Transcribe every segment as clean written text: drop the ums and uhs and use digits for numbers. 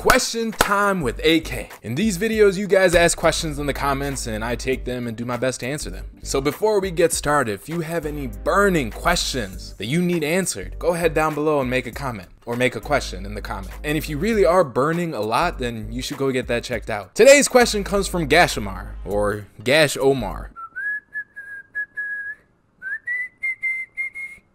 Question time with AK. In these videos, you guys ask questions in the comments and I take them and do my best to answer them. So before we get started, if you have any burning questions that you need answered, go ahead down below and make a comment or make a question in the comment. And if you really are burning a lot, then you should go get that checked out. Today's question comes from Gashamar or Gash Omar.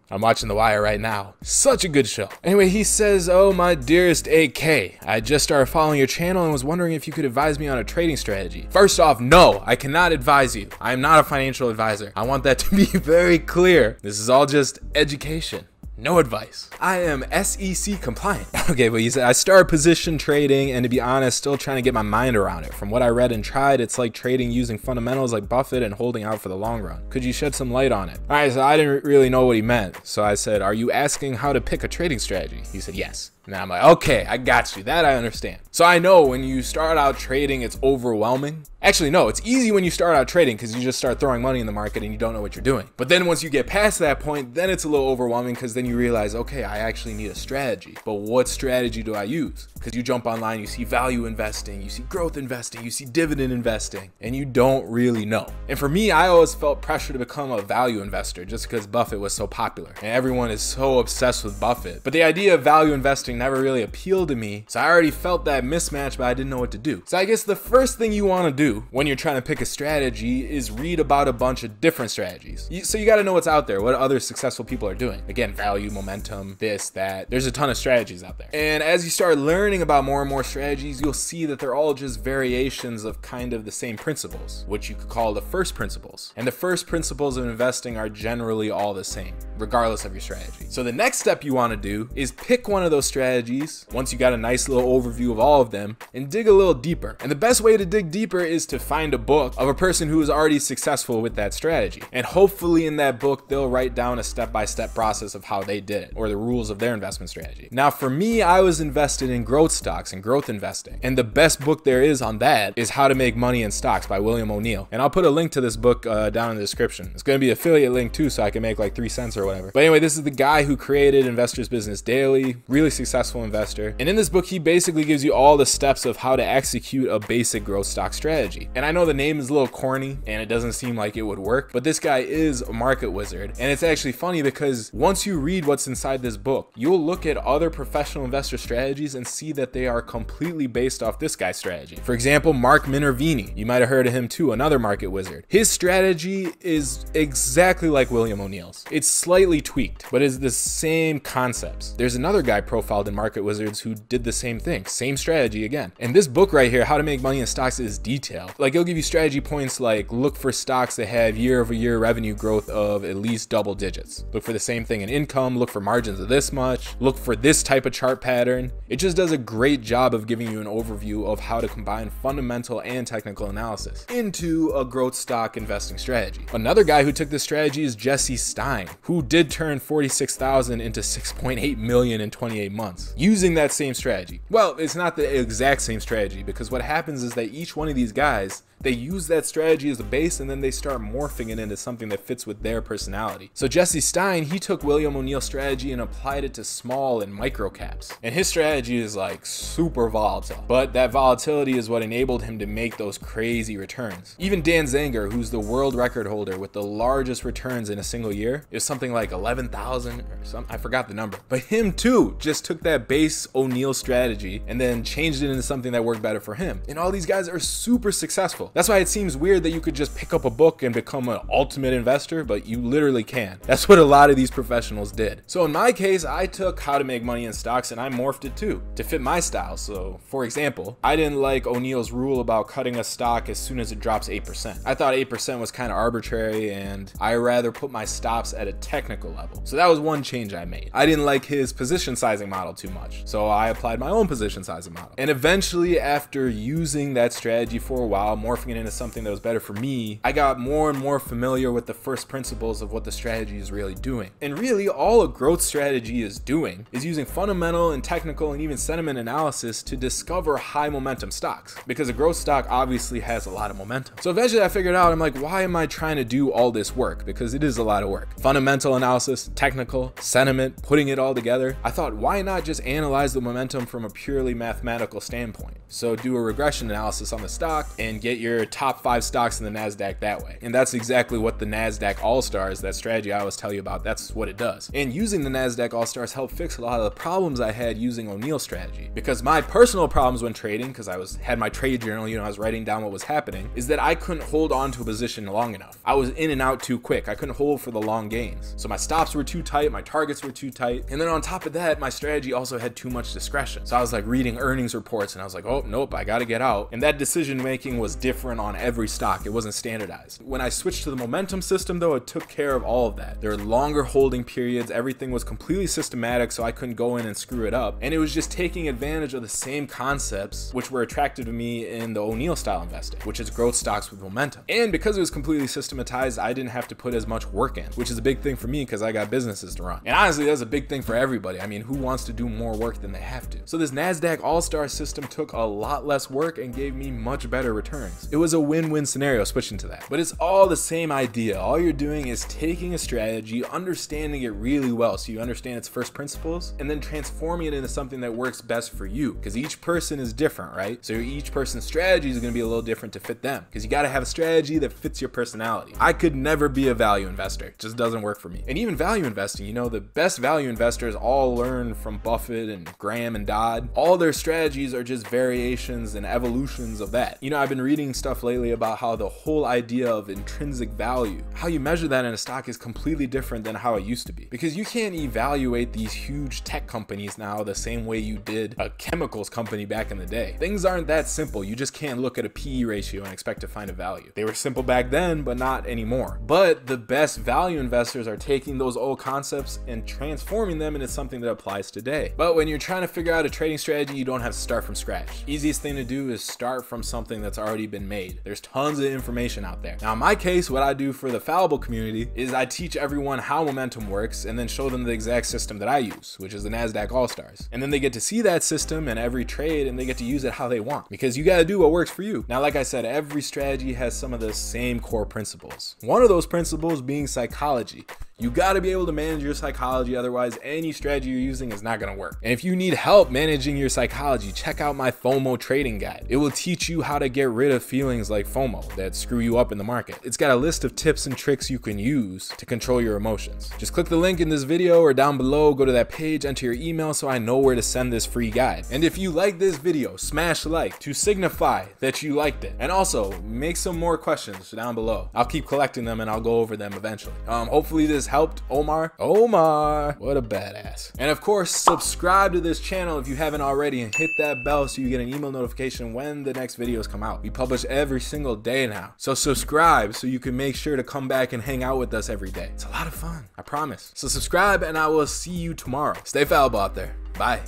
I'm watching The Wire right now. Such a good show. Anyway, he says, "Oh, my dearest AK, I just started following your channel and was wondering if you could advise me on a trading strategy." First off, no, I cannot advise you. I am not a financial advisor. I want that to be very clear. This is all just education. No advice. I am SEC compliant. Okay, but he said, I started position trading and to be honest, still trying to get my mind around it. From what I read and tried, it's like trading using fundamentals like Buffett and holding out for the long run. Could you shed some light on it? All right, so I didn't really know what he meant. So I said, are you asking how to pick a trading strategy? He said, yes. And I'm like, okay, I got you. That I understand. So I know when you start out trading, it's overwhelming. Actually, no, it's easy when you start out trading because you just start throwing money in the market and you don't know what you're doing. But then once you get past that point, then it's a little overwhelming because then you realize, okay, I actually need a strategy. But what strategy do I use? Because you jump online, you see value investing, you see growth investing, you see dividend investing, and you don't really know. And for me, I always felt pressure to become a value investor just because Buffett was so popular and everyone is so obsessed with Buffett. But the idea of value investing never really appealed to me, so I already felt that mismatch, but I didn't know what to do. So I guess the first thing you want to do when you're trying to pick a strategy is read about a bunch of different strategies. So you got to know what's out there, what other successful people are doing. Again, value, momentum, this, that. There's a ton of strategies out there. And as you start learning about more and more strategies, you'll see that they're all just variations of kind of the same principles, which you could call the first principles. And the first principles of investing are generally all the same, regardless of your strategy. So the next step you want to do is pick one of those strategies once you got a nice little overview of all of them and dig a little deeper. And the best way to dig deeper is to find a book of a person who is already successful with that strategy. And hopefully in that book, they'll write down a step-by-step process of how they did it or the rules of their investment strategy. Now for me, I was invested in growth stocks and growth investing. And the best book there is on that is How to Make Money in Stocks by William O'Neill. And I'll put a link to this book down in the description. It's going to be an affiliate link too, so I can make like 3 cents or whatever. But anyway, this is the guy who created Investor's Business Daily, really successful investor. And in this book, he basically gives you all the steps of how to execute a basic growth stock strategy. And I know the name is a little corny and it doesn't seem like it would work, but this guy is a market wizard. And it's actually funny because once you read what's inside this book, you'll look at other professional investor strategies and see that they are completely based off this guy's strategy. For example, Mark Minervini, you might have heard of him too, another market wizard. His strategy is exactly like William O'Neill's. It's slightly tweaked, but it's the same concepts. There's another guy profiled in Market Wizards who did the same thing, same strategy again. And this book right here, How to Make Money in Stocks, is detailed. Like it'll give you strategy points like look for stocks that have year-over-year revenue growth of at least double digits. Look for the same thing in income, look for margins of this much, look for this type of chart pattern. It just does a great job of giving you an overview of how to combine fundamental and technical analysis into a growth stock investing strategy. Another guy who took this strategy is Jesse Stein, who did turn 46,000 into 6.8 million in 28 months using that same strategy. Well, it's not the exact same strategy because what happens is that each one of these guys, they use that strategy as a base and then they start morphing it into something that fits with their personality. So Jesse Stein, he took William O'Neill's strategy and applied it to small and micro caps. And his strategy is like super volatile, but that volatility is what enabled him to make those crazy returns. Even Dan Zanger, who's the world record holder with the largest returns in a single year, is something like 11,000 or something, I forgot the number. But him too just took that base O'Neill strategy and then changed it into something that worked better for him. And all these guys are super successful. That's why it seems weird that you could just pick up a book and become an ultimate investor, but you literally can. That's what a lot of these professionals did. So in my case, I took How to Make Money in Stocks and I morphed it too to fit my style. So for example, I didn't like O'Neill's rule about cutting a stock as soon as it drops 8%. I thought 8% was kind of arbitrary and I rather put my stops at a technical level. So that was one change I made. I didn't like his position sizing model too much, so I applied my own position sizing model. And eventually, after using that strategy for a while, more morphing it into something that was better for me, I got more and more familiar with the first principles of what the strategy is really doing. And really, all a growth strategy is doing is using fundamental and technical and even sentiment analysis to discover high momentum stocks, because a growth stock obviously has a lot of momentum. So eventually I figured out, I'm like, why am I trying to do all this work? Because it is a lot of work. Fundamental analysis, technical, sentiment, putting it all together. I thought, why not just analyze the momentum from a purely mathematical standpoint? So do a regression analysis on the stock and get your top 5 stocks in the Nasdaq that way. And that's exactly what the Nasdaq AllStars, that strategy I always tell you about, that's what it does. And using the Nasdaq AllStars helped fix a lot of the problems I had using O'Neill's strategy. Because my personal problems when trading, because I had my trade journal, I was writing down what was happening, is that I couldn't hold on to a position long enough. I was in and out too quick. I couldn't hold for the long gains. So my stops were too tight, my targets were too tight. And then on top of that, my strategy also had too much discretion. So I was like reading earnings reports and I was like, oh, nope, I gotta get out. And that decision making was different on every stock. It wasn't standardized. When I switched to the momentum system though, it took care of all of that. There were longer holding periods. Everything was completely systematic, so I couldn't go in and screw it up. And it was just taking advantage of the same concepts which were attractive to me in the O'Neill style investing, which is growth stocks with momentum. And because it was completely systematized, I didn't have to put as much work in, which is a big thing for me because I got businesses to run. And honestly, that's a big thing for everybody. I mean, who wants to do more work than they have to? So this Nasdaq All-Star system took a lot less work and gave me much better returns. It was a win-win scenario switching to that. But it's all the same idea. All you're doing is taking a strategy, understanding it really well so you understand its first principles, and then transforming it into something that works best for you, because each person is different, right? So each person's strategy is going to be a little different to fit them, because you got to have a strategy that fits your personality. I could never be a value investor. It just doesn't work for me. And even value investing, the best value investors all learn from Buffett and Graham and Dodd. All their strategies are just variations and evolutions of that. I've been reading stuff lately about how the whole idea of intrinsic value, how you measure that in a stock, is completely different than how it used to be, because you can't evaluate these huge tech companies now the same way you did a chemicals company back in the day. Things aren't that simple. You just can't look at a PE ratio and expect to find a value. They were simple back then, but not anymore. But the best value investors are taking those old concepts and transforming them into something that applies today. But when you're trying to figure out a trading strategy, you don't have to start from scratch. Easiest thing to do is start from something that's already been made. There's tons of information out there. Now in my case, what I do for the Fallible community is I teach everyone how momentum works and then show them the exact system that I use, which is the Nasdaq AllStars. And then they get to see that system in every trade and they get to use it how they want, because you got to do what works for you. Now, like I said, every strategy has some of the same core principles. One of those principles being psychology. You got to be able to manage your psychology, otherwise any strategy you're using is not going to work. And if you need help managing your psychology, check out my FOMO trading guide. It will teach you how to get rid of feelings like FOMO that screw you up in the market. It's got a list of tips and tricks you can use to control your emotions. Just click the link in this video or down below, go to that page, enter your email so I know where to send this free guide. And if you like this video, smash like to signify that you liked it. And also make some more questions down below. I'll keep collecting them and I'll go over them eventually. Hopefully this helped Omar. What a badass. And of course, subscribe to this channel if you haven't already and hit that bell so you get an email notification when the next videos come out. We publish every single day now. So subscribe so you can make sure to come back and hang out with us every day. It's a lot of fun, I promise. So subscribe and I will see you tomorrow. Stay fallible out there. Bye.